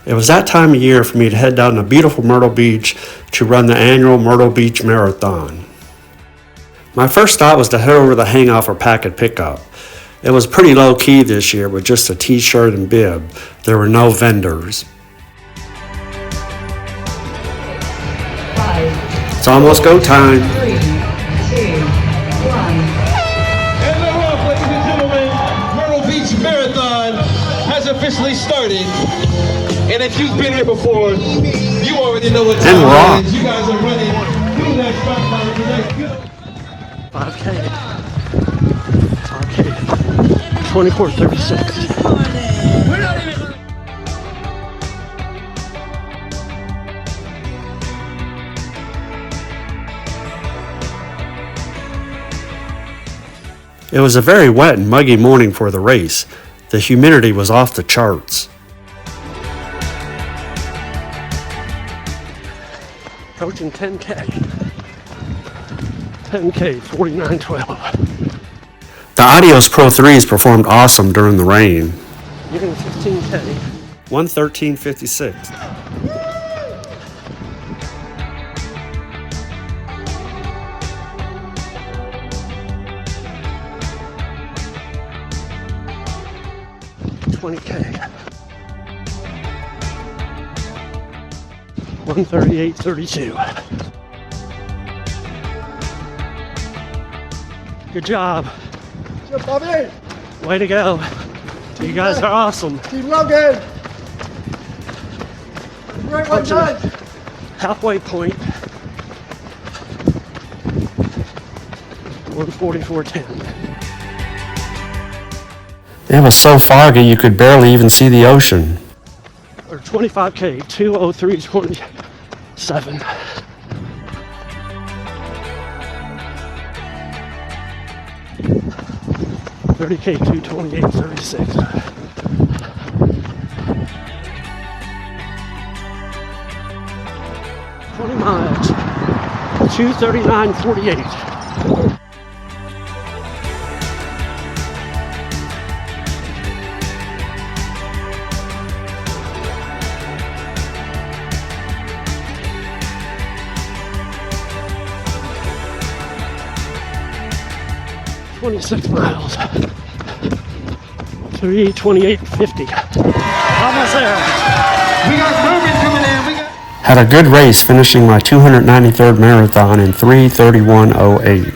It was that time of year for me to head down to beautiful Myrtle Beach to run the annual Myrtle Beach Marathon. My first thought was to head over to the hangout for packet pickup. It was pretty low key this year with just a t-shirt and bib. There were no vendors. It's almost go time. 3, 2, 1. And they're off, ladies and gentlemen. Myrtle Beach Marathon has officially started. And if you've been here before, you already know what time it is. You guys are running through that start line for that 5K. 24:36. It was a very wet and muggy morning for the race. The humidity was off the charts. Approaching 10K. 10K, 49:12. The Adios Pro 3s performed awesome during the rain. You're in 15K. 1:13:56. $20K. 1:38:32. Good job. Good, Bobby. Way to go. You guys are awesome. Keep rugged. Great one done. Halfway point. 1:44:10. It was so foggy you could barely even see the ocean. Or 25K, 2:03:27. $30K, 2:28:36. 20 miles, 2:39:48. $26 miles. 3:28:50. Almost there. We got Mervin coming in. Had a good race, finishing my 293rd marathon in 3:31:08.